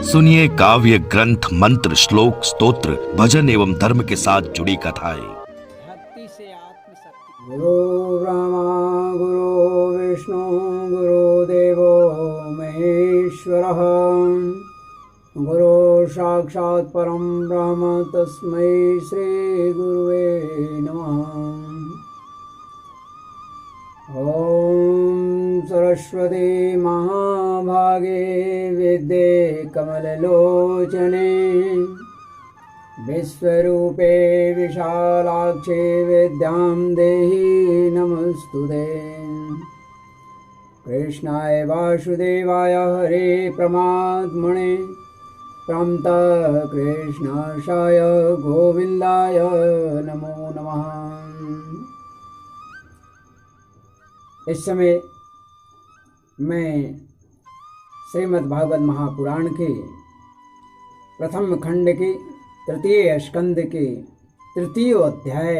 सुनिए काव्य ग्रंथ, मंत्र, श्लोक, स्तोत्र, भजन एवं धर्म के साथ जुड़ी कथाएं। भक्ति से आत्मशक्ति। गुरु ब्रह्मा गुरु विष्णु गुरुदेवो महेश्वरः गुरु साक्षात् परं ब्रह्म तस्मै श्री गुरुवे नमः। ॐ सरस्वती महाभागे विद्ये कमललोचने विश्वरूपे विशालाक्षे विद्यां देहि नमस्तुते। कृष्णाय वासुदेवाय हरे प्रमात्मने प्रणतः कृष्णाशाय गोविन्दाय नमो नमः। इस समय मैं श्रीमद् भागवत महापुराण के प्रथम खंड के तृतीय स्कंद के तृतीय अध्याय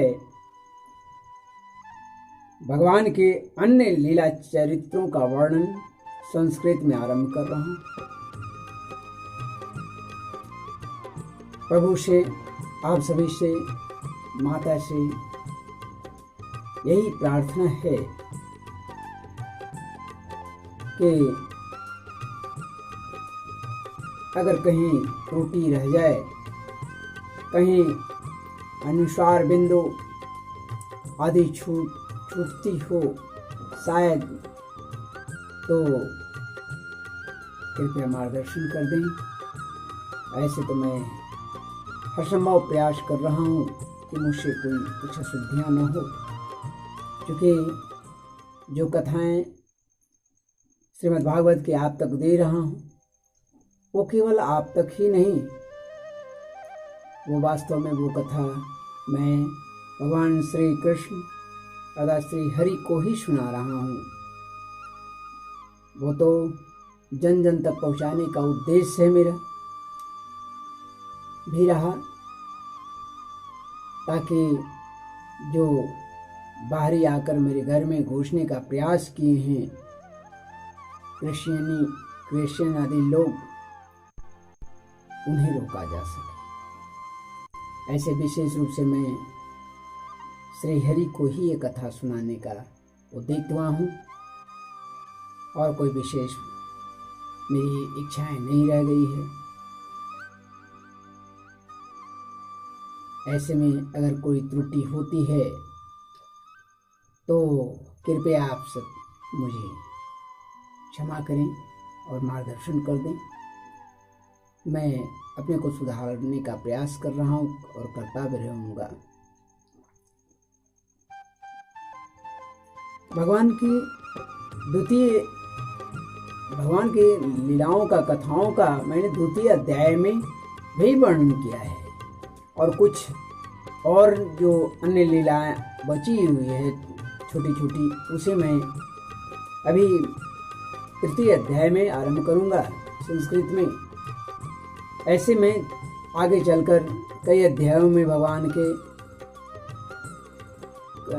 भगवान के अन्य लीला चरित्रों का वर्णन संस्कृत में आरंभ कर रहा हूं। प्रभु से, आप सभी से, माता से यही प्रार्थना है कि अगर कहीं त्रुटि रह जाए, कहीं अनुस्वार बिंदु आदि छूटती हो शायद, तो कृपया मार्गदर्शन कर दें। ऐसे तो मैं हरसंभव प्रयास कर रहा हूँ कि मुझसे कोई कुछ अशुद्धियाँ न हो, क्योंकि जो कथाएं श्रीमद् भागवत के आप तक दे रहा हूँ वो केवल आप तक ही नहीं, वो वास्तव में वो कथा मैं भगवान श्री कृष्ण तथा श्री हरि को ही सुना रहा हूँ। वो तो जन जन तक पहुँचाने का उद्देश्य है मेरा भी रहा, ताकि जो बाहरी आकर मेरे घर में घुसने का प्रयास किए हैं क्रिश्चियन आदि लोग, उन्हें रोका जा सके। ऐसे विशेष रूप से मैं श्री हरि को ही ये कथा सुनाने का उद्युक्त हुआ हूँ, और कोई विशेष मेरी इच्छाएं नहीं रह गई है। ऐसे में अगर कोई त्रुटि होती है तो कृपया आप सब मुझे क्षमा करें और मार्गदर्शन कर दें। मैं अपने को सुधारने का प्रयास कर रहा हूँ और करता भी रहूँगा। भगवान की लीलाओं का, कथाओं का मैंने द्वितीय अध्याय में भी वर्णन किया है, और कुछ और जो अन्य लीलाएं बची हुई है छोटी छोटी, उसे मैं अभी तृतीय अध्याय में आरंभ करूंगा संस्कृत में। ऐसे में आगे चलकर कई अध्यायों में भगवान के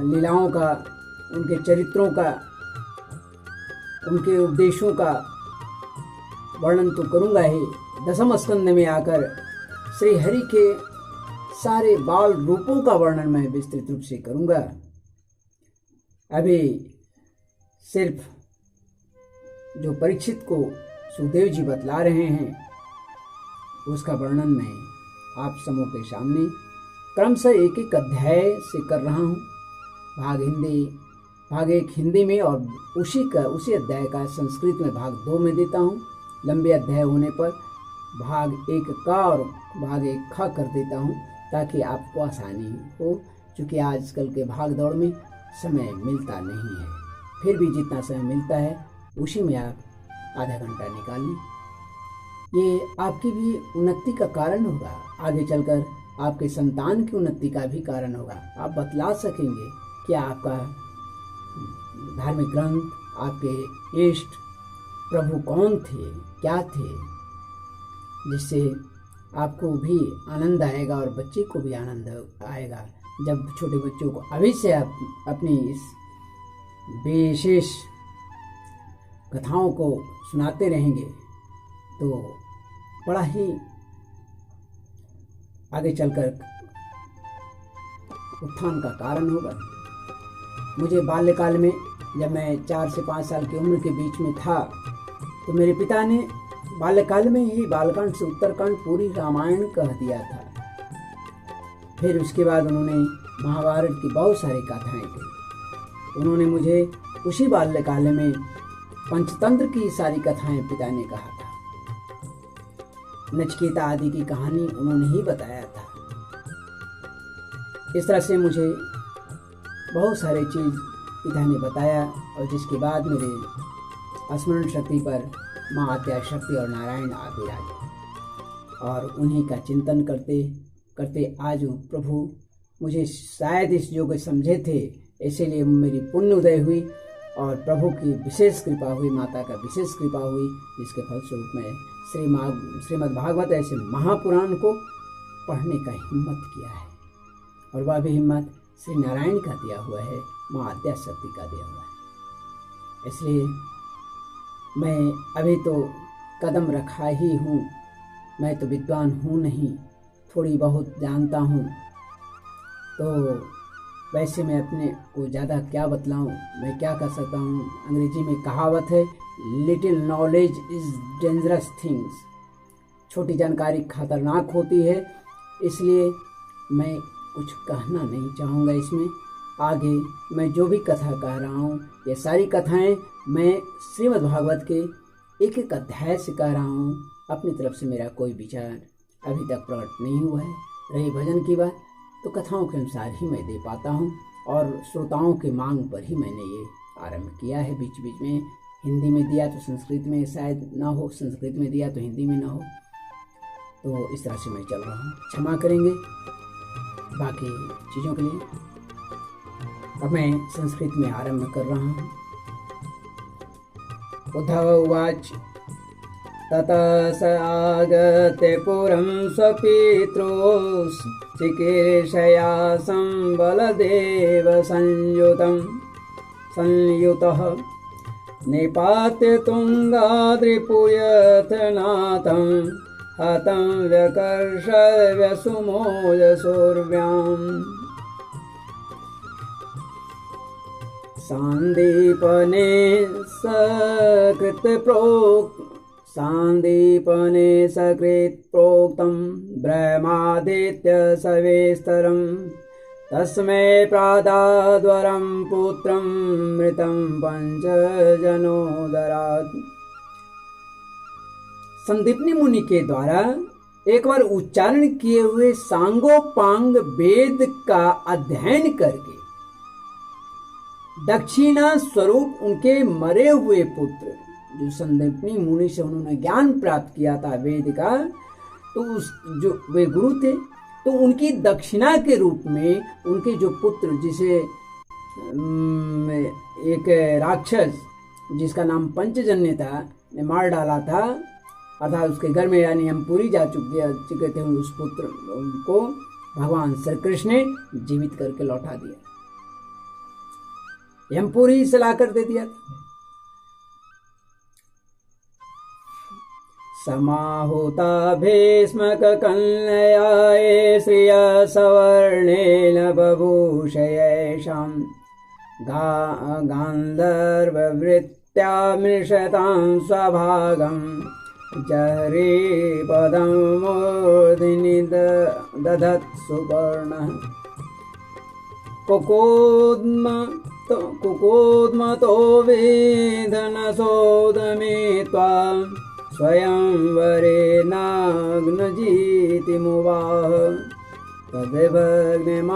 लीलाओं का, उनके चरित्रों का, उनके उपदेशों का वर्णन तो करूंगा ही। दसम स्कंद में आकर श्री हरि के सारे बाल रूपों का वर्णन मैं विस्तृत रूप से करूंगा। अभी सिर्फ जो परीक्षित को सुखदेव जी बतला रहे हैं उसका वर्णन मैं आप समूह के सामने क्रमशः एक एक अध्याय से कर रहा हूँ। भाग एक हिंदी में और उसी अध्याय का संस्कृत में भाग 2 में देता हूँ। लंबे अध्याय होने पर भाग 1 का और भाग 1 खा कर देता हूँ, ताकि आपको आसानी हो, क्योंकि आजकल के भाग दौड़ में समय मिलता नहीं है। फिर भी जितना समय मिलता है उसी में आप आधा घंटा निकाल लें। ये आपकी भी उन्नति का कारण होगा, आगे चलकर आपके संतान की उन्नति का भी कारण होगा। आप बतला सकेंगे कि आपका धार्मिक ग्रंथ, आपके इष्ट प्रभु कौन थे, क्या थे, जिससे आपको भी आनंद आएगा और बच्चे को भी आनंद आएगा। जब छोटे बच्चों को अभी से आप अपनी इस विशेष कथाओं को सुनाते रहेंगे तो बड़ा ही आगे चलकर उत्थान का कारण होगा। मुझे बाल्यकाल में, जब मैं 4 से 5 साल की उम्र के बीच में था, तो मेरे पिता ने बाल्यकाल में ही बालकांड से उत्तरकांड पूरी रामायण कह दिया था। फिर उसके बाद उन्होंने महाभारत की बहुत सारी कथाएं कही। उन्होंने मुझे उसी बाल्यकाल में पंचतंत्र की सारी कथाएं पिता ने कहा था। नचिकेता आदि की कहानी उन्होंने ही बताया था। इस तरह से मुझे बहुत सारे चीज़ पिता ने बताया, और जिसके बाद मेरे स्मरण शक्ति पर माँ आद्या शक्ति और नारायण आ विराजे, और उन्हीं का चिंतन करते करते आज प्रभु मुझे शायद इस योग्य समझे थे, इसीलिए मेरी पुण्य उदय हुई और प्रभु की विशेष कृपा हुई, माता का विशेष कृपा हुई, जिसके फलस्वरूप मैं श्रीमद् भागवत ऐसे महापुराण को पढ़ने का हिम्मत किया है, और वह भी हिम्मत श्री नारायण का दिया हुआ है, माँ आद्या शक्ति का दिया हुआ है। इसलिए मैं अभी तो कदम रखा ही हूँ, मैं तो विद्वान हूँ नहीं, थोड़ी बहुत जानता हूँ, तो वैसे मैं अपने को ज़्यादा क्या बतलाऊँ, मैं क्या कर सकता हूँ। अंग्रेजी में कहावत है, little knowledge is dangerous things, छोटी जानकारी खतरनाक होती है। इसलिए मैं कुछ कहना नहीं चाहूँगा इसमें। आगे मैं जो भी कथा कह रहा हूँ, ये सारी कथाएं मैं श्रीमद् भागवत के एक एक अध्याय से कह रहा हूँ। अपनी तरफ से मेरा कोई विचार अभी तक प्रकट नहीं हुआ है। रही भजन की बात, तो कथाओं के अनुसार ही मैं दे पाता हूँ, और श्रोताओं के मांग पर ही मैंने ये आरंभ किया है। बीच बीच में हिंदी में दिया तो संस्कृत में शायद ना हो, संस्कृत में दिया तो हिंदी में ना हो, तो इस तरह से मैं चल रहा हूँ। क्षमा करेंगे बाकी चीज़ों के लिए। अब मैं संस्कृत में आरंभ कर रहा हूँ। उद्धव उवाच ततः स आगत्य पुरं स्वपित्रो चिकीर्षया संबलदेव संयुतः निपात्य तुङ्गाद्रिपुयथनाथं हतं व्यकर्ष व्यसुमोजसौर्व्याम् सान्दीपने सकृत् प्रोक्तं ब्रह्मादित्य सवेस्तरं तस्मै प्रादाद्वरं पुत्रं मृतं पंचजनोदरात्। संदीपनी मुनि के द्वारा एक बार उच्चारण किए हुए सांगोपांग वेद का अध्ययन करके दक्षिणा स्वरूप उनके मरे हुए पुत्र, जो संदीपनी मुनि से उन्होंने ज्ञान प्राप्त किया था वेद का, तो उस जो वे गुरु थे, तो उनकी दक्षिणा के रूप में उनके जो पुत्र, जिसे एक राक्षस जिसका नाम पंचजन्य था ने मार डाला था, अर्थात उसके घर में यानी यमपुरी जा चुके थे, उस पुत्र को भगवान श्री कृष्ण ने जीवित करके लौटा दिया, यमपुरी से लाकर दे दिया था। समाहुता भीष्मक कन्ययाये श्रिया सवर्णेन बभूषयेषां गान्धर्ववृत्त्या मृषतां स्वभागं जह्रीपदं मूर्ध्नि दधत् सुपर्णः कुकोद्मतो वेदनसोदमित्वा स्वयंवरे नाग्नजीतिमुवाह तद्भग्नमानानपि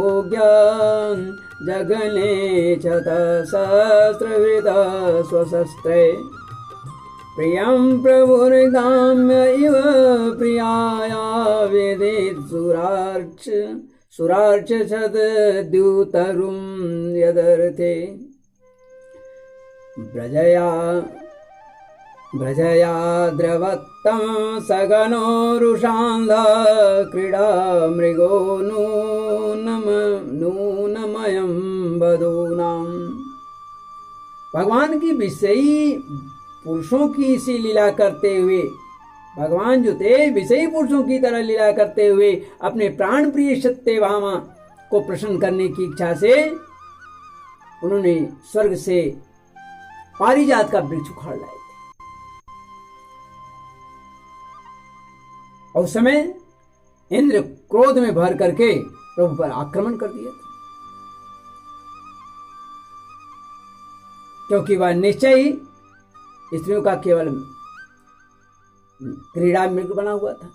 गृह्यतोज्ञान् जघने शतसहस्रवृता स्वशस्त्रे प्रियं प्रभुर्गाम्य इव प्रियाया वेदेत् सुरार्चद्यूतरुं यदर्थे व्रजया द्रवत्तं सगनोरुषान्धा क्रीडा मृगो नूनमयं वधूनां भगवान की विषयी पुरुषों की सी लीला करते हुए, भगवान जो थे विषयी पुरुषों की तरह लीला करते हुए अपने प्राण प्रिय सत्यभामा को प्रसन्न करने की इच्छा से उन्होंने स्वर्ग से पारिजात का वृक्ष उखाड़ लाए थे। और उस समय इंद्र क्रोध में भर करके प्रभु पर आक्रमण कर दिया था, क्योंकि वह निश्चय ही स्त्रियों का केवल क्रीड़ा मृग बना हुआ था,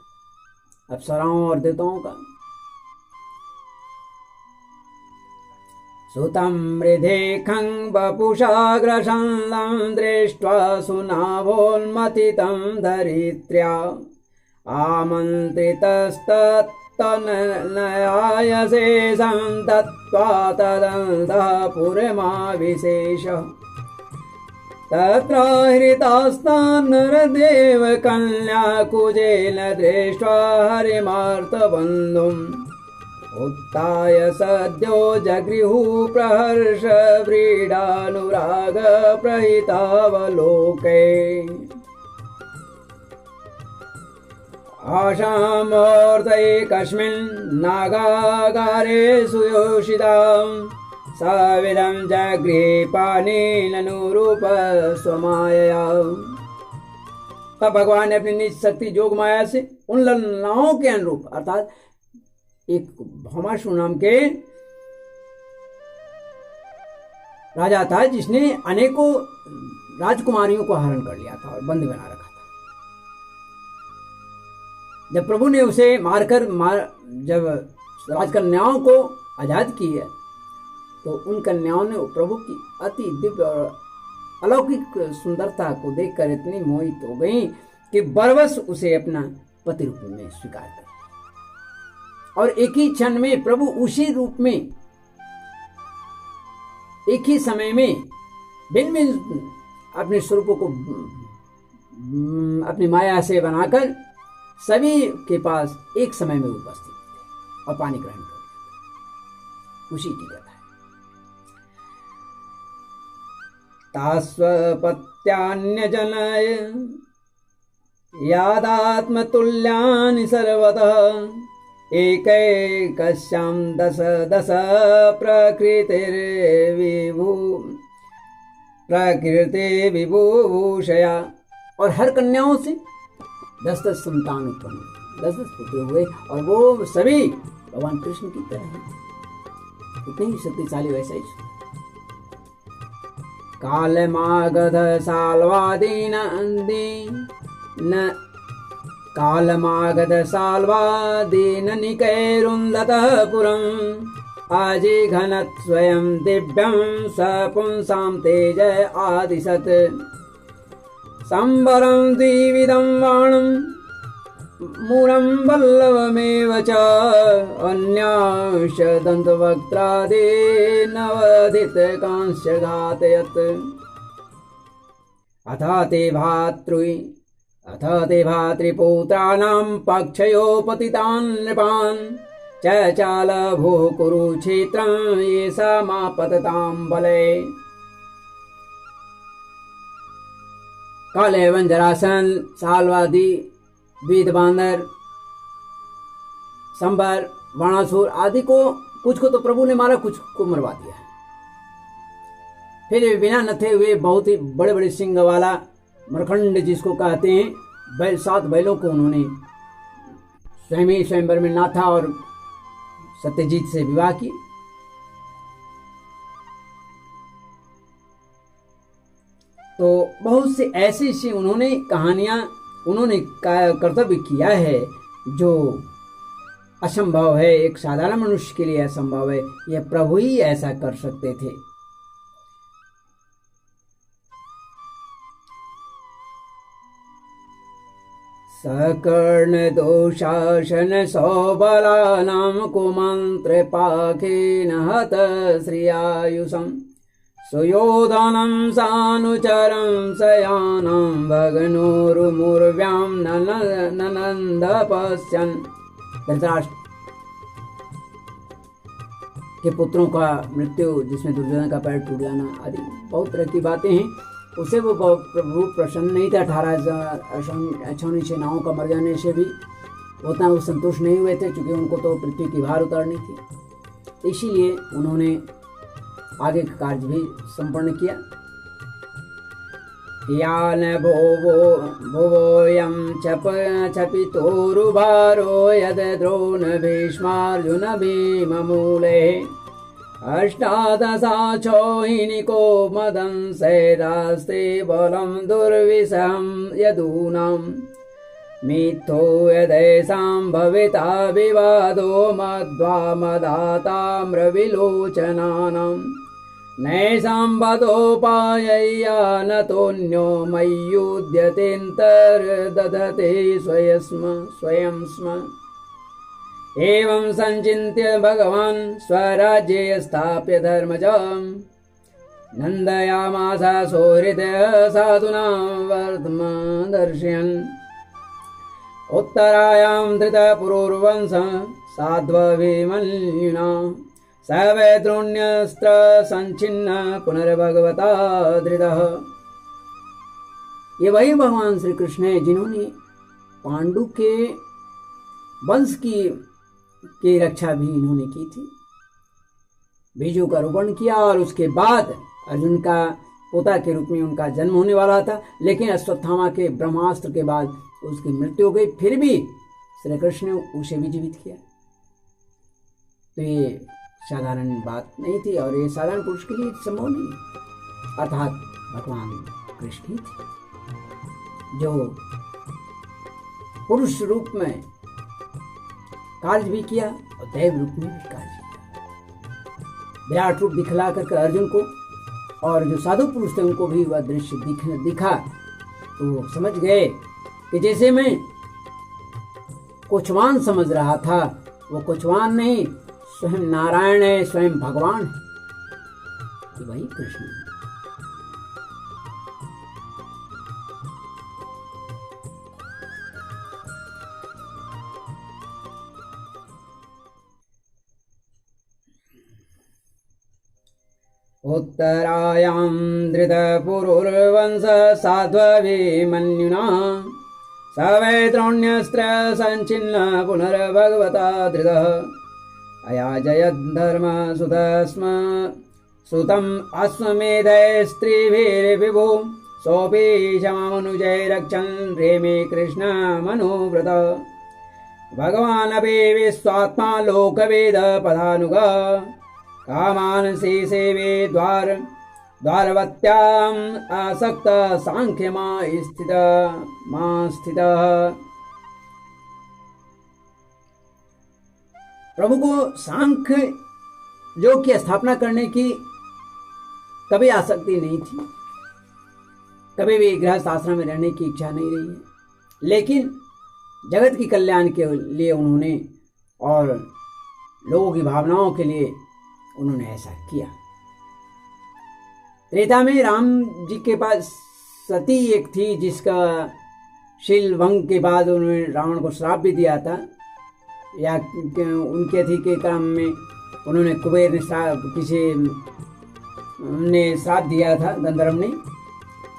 अप्सराओं और देवताओं का। सुतं मृधेखं वपुषाग्रशंलं दृष्ट्वा सुनाभोन्मथितं धरित्र्या आमन्त्रितस्तत्तनयाय शेषं दत्त्वा तदन्तः पुरमाविशेष। तत्र हृतास्तान्नरदेव कन्या कुजेन दृष्ट्वा हरिमार्तबन्धुम् उत्थाय सद्यो जगृहु प्रहर्ष व्रीडानुराग प्रहितावलोके। आशामूर्तैकस्मिन् नागागारे सुयोषितां सविदं जगृहे पाणिननुरूप स्वमायया। तब भगवान ने अपनी निज शक्ति जोग माया से उन ललनाओं के अनुरूप, अर्थात एक भौमासुर नाम के राजा था जिसने अनेकों राजकुमारियों को हरण कर लिया था और बंद बना रखा था। जब प्रभु ने उसे जब राजकन्याओं को आजाद किया तो उन कन्याओं ने प्रभु की अति दिव्य और अलौकिक सुंदरता को देखकर इतनी मोहित हो गई कि बरबस उसे अपना पति रूप में स्वीकार कर, और एक ही क्षण में प्रभु उसी रूप में एक ही समय में भिन्न भिन्न अपने स्वरूपों को अपनी माया से बनाकर सभी के पास एक समय में उपस्थित थे और पानी ग्रहण कर लिया। उसी की कथा है। तास्वपत्यान्यजनय यादात्मतुल्यानि सर्वतः एकैकस्यां दश दश प्रकृति विभूषया। और हर कन्याओं से 10-10 संतान उत्पन्न हुए, 10-10 पुत्र हुए, और वो सभी भगवान कृष्ण की तरह हैं, उतने ही शक्तिशाली वैसा ही। कालमागध साल्वादीन निकैरुन्धतः पुरम् आजिघनत् स्वयं दिव्यं स पुंसां तेज आदिशत्। संवरं द्विविधं बाणं मूलं वल्लभमेव च अन्यांश दन्तवक्त्रादीनवधितकांश्च घातयत्। अथ ते भातृपुत्राणां पक्षयो पतितान् नृपान् चाल भूः कुरुक्षेत्रं येषामापततां बले। काल एवं जरासन, साल्वादी, वेदबांदर, संबर, बाणासुर आदि को, कुछ को तो प्रभु ने मारा, कुछ को मरवा दिया। फिर बिना नथे हुए बहुत ही बड़े बड़े सिंह वाला मरखंड जिसको कहते हैं, 7 बैलों को उन्होंने स्वयंवर में नाथा और सत्यजीत से विवाह की। तो बहुत से ऐसी उन्होंने कहानियां, उन्होंने कर्तव्य किया है जो असंभव है, एक साधारण मनुष्य के लिए असंभव है, यह प्रभु ही ऐसा कर सकते थे। सकर्ण दोषासन सौबलानां कुमंत्र पाखेन हत श्रियायुषं सुयोधनं सानुचरं शयानं भगनोरुमुर्व्यां ननन्द पश्यन्। के पुत्रों का मृत्यु, जिसमें दुर्योधन का पैर टूट जाना आदि बहुत तरह की बातें हैं, उसे वो प्रभु प्रसन्न नहीं था। 18,000 अछौनी सेनाओं का मर जाने से भी उतना वो संतुष्ट नहीं हुए थे, क्योंकि उनको तो पृथ्वी की भार उतारनी थी। इसीलिए उन्होंने आगे का कार्य भी संपन्न किया। यान भुवोऽयं चपितोरुभारो यद द्रोण भीष्मार्जुन भीममूले अष्टादशाक्षौहिणिको मदंसैरास्ते बलं दुर्विषहं यदूनां मिथ्यो यदेषां भविता विवादो मध्वा मदाताम्रविलोचनानां नैषां वधोपायय्या नतोऽन्यो मय्युद्यतेऽन्तर्दधते स्वयं स्म। एवं संचिन्त्य भगवान् स्वराज्ये स्थाप्य धर्मजं नन्दयामास सौहृदः साधूनां वर्धमानं दर्शयन्। उत्तरायां धृतपुरुर्वंशं साध्वभिमन्युना स वै द्रोण्यस्त्र संचिन्न पुनर्भगवता धृतः। ये वही भगवान श्री कृष्ण है जिन्होंने पांडु के वंश की रक्षा भी इन्होंने की थी। बीजों का रोपण किया और उसके बाद अर्जुन का पोता के रूप में उनका जन्म होने वाला था, लेकिन अश्वत्थामा के ब्रह्मास्त्र के बाद उसकी मृत्यु हो गई। फिर भी श्री कृष्ण ने उसे भी जीवित किया। तो ये साधारण बात नहीं थी और ये साधारण पुरुष के लिए संभव नहीं, अर्थात भगवान कृष्ण ही थे जो पुरुष रूप में कार्य भी किया और दैव रूप में भी कार्य किया। विराट रूप दिखला करके अर्जुन को और जो साधु पुरुष थे उनको भी वह दृश्य दिखा, तो समझ गए कि जैसे मैं कुछवान समझ रहा था, वो कुछवान नहीं, स्वयं नारायण है, स्वयं भगवान है, कि वही कृष्ण है। उत्तरायां धृतपुरुर्वंश साध्वभिमन्युना स वै द्रोण्यस्त्र संचिन्न पुनर्भगवता धृतः अयाजयद्धर्म सुतम् अश्वमेधैस्त्रिभिर्विभो सोऽपि क्षमामनुजैरक्षन् रेमे कृष्णमनुव्रत। भगवानपि विश्वात्मा लोकवेद पदानुगा कामान् सेवे द्वारवत्याम् आसक्त सांख्यमा स्थितः। प्रभु को सांख्य योग की स्थापना करने की कभी आसक्ति नहीं थी, कभी भी गृहस्थ आश्रम में रहने की इच्छा नहीं रही है, लेकिन जगत की कल्याण के लिए उन्होंने और लोगों की भावनाओं के लिए उन्होंने ऐसा किया। त्रेता में राम जी के पास सती एक थी जिसका शील भंग के बाद उन्होंने रावण को श्राप भी दिया था, या उनके अति के क्रम में उन्होंने कुबेर ने किसी ने श्राप दिया था, गंधर्व ने,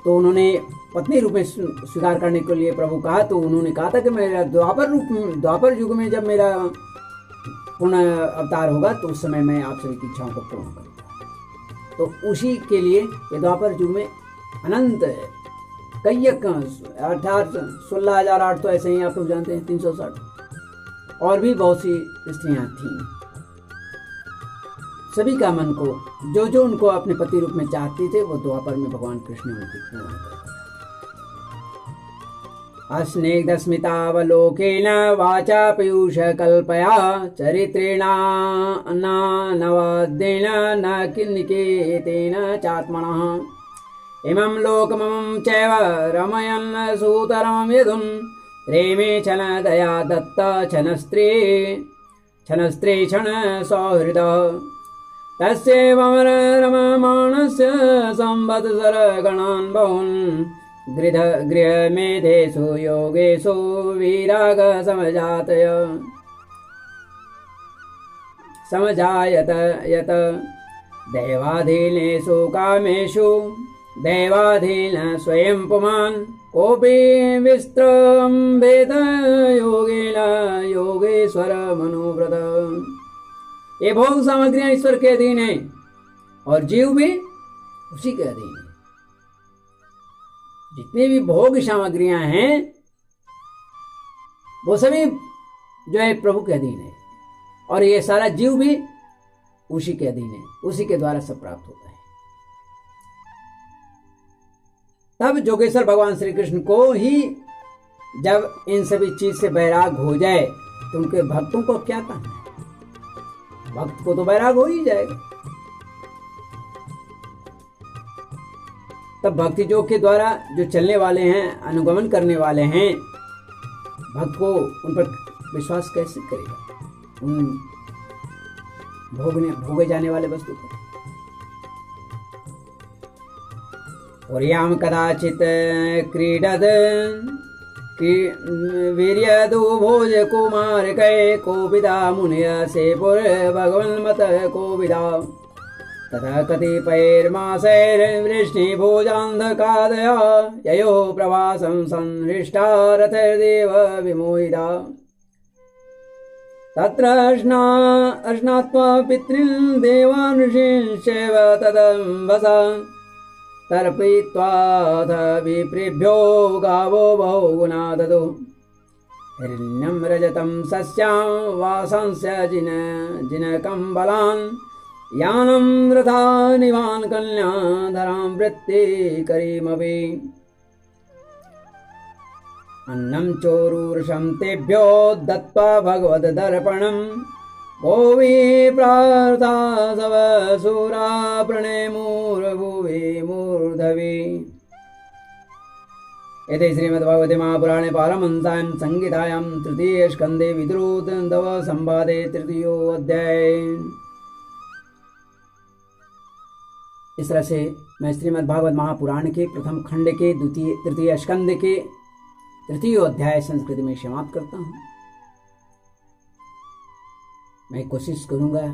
तो उन्होंने पत्नी रूप में स्वीकार करने के लिए प्रभु कहा। तो उन्होंने कहा था कि मेरा द्वापर युग में जब मेरा पूर्ण अवतार होगा तो उस समय मैं आप सभी की इच्छाओं को पूर्ण करूंगा। तो उसी के लिए ये द्वापर युग में अनंत कई 16,008 तो ऐसे ही आप लोग जानते हैं, 360 और भी बहुत सी स्त्रियां थीं। सभी का मन को जो उनको अपने पति रूप में चाहते थे वो द्वापर में भगवान कृष्ण उनकी पूर्ण कर दिया। अस्नेग्धस्मितावलोकेन वाचा पीयूष कल्पया चरित्रेणानवाद्येन न किन्निकेतेन चात्मनः इमं लोकमं चैव रमयन् सूतरं यदुन् रेमे छन दया दत्ता छनस्त्री क्षण सौहृद तस्यैवमर रममाणस्य संवत्सरगणान् बहुन् गृहमेधेषु योगेषु विराग समजातय। समजायत यत दैवाधीनेषु कामेषु दैवाधीन स्वयं पुमान् कोऽपि विस्त्रम्भेत योगेन योगेश्वर मनोव्रत। ये भोग सामग्रियां ईश्वर के अधीन है और जीव भी उसी के अधीन है। जितनी भी भोग सामग्रियां हैं वो सभी जो है प्रभु के अधीन है और ये सारा जीव भी उसी के अधीन है, उसी के द्वारा सब प्राप्त होता है। तब जोगेश्वर भगवान श्री कृष्ण को ही जब इन सभी चीज से वैराग हो जाए तो उनके भक्तों को क्या कहना है, भक्त को तो वैराग हो ही जाएगा। तब भक्ति योग के द्वारा जो चलने वाले हैं, अनुगमन करने वाले हैं, भक्त को उन पर विश्वास कैसे करेगा, उन भोगे जाने वाले वस्तु पर। और याम कदाचित क्रीडद वीर्यदु भोज कुमार कै कोविदा मुनिय से पुर भगवन मत कोविदा तथा कतिपैर्मासैर्वृष्णि भोजान्धकादया ययो प्रवासं संहृष्टा रथैर्देव विमोहिता तत्र अर्ष्णात्वा पितॄन् देवान् ऋषींश्चैव तदम्बसा तर्पयित्वाथ विप्रेभ्यो गावो बहुगुणा ददो हिरण्यं रजतं सस्यां वासांस्य जिनकं बलान् यानं रथा निवान् कन्याधरां वृत्तिकरीमपि अन्नं चोरूर्षं तेभ्यो दत्त्वा भगवद्दर्पणं गोविप्रार्था सव सूरा प्रणेमुर्भुवि मूर्धवि। एते श्रीमद्भागवते महापुराणे पारमहंस्यां संहितायां तृतीये स्कन्धे विद्रुतन्दव संवादे तृतीयो अध्याय। इस तरह से मैं श्रीमद्भागवत महापुराण के प्रथम खंड के तृतीय स्कंद के तृतीय अध्याय संस्कृत में समाप्त करता हूँ। मैं कोशिश करूंगा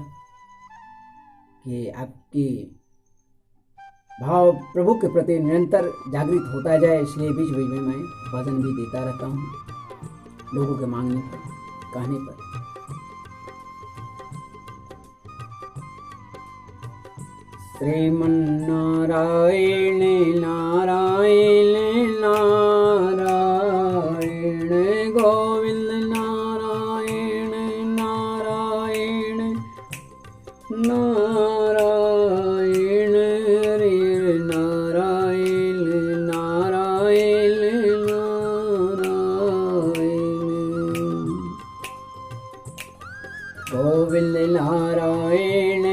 कि आपकी भाव प्रभु के प्रति निरंतर जागृत होता जाए, इसलिए बीच बीच में मैं भजन भी देता रहता हूँ लोगों के मांगने पर, कहने पर। श्रीमन्नारायण नारायण नारायण गोविंद नारायण नारायण नारायण रे नारायण नारायण नारायण गोविंद नारायण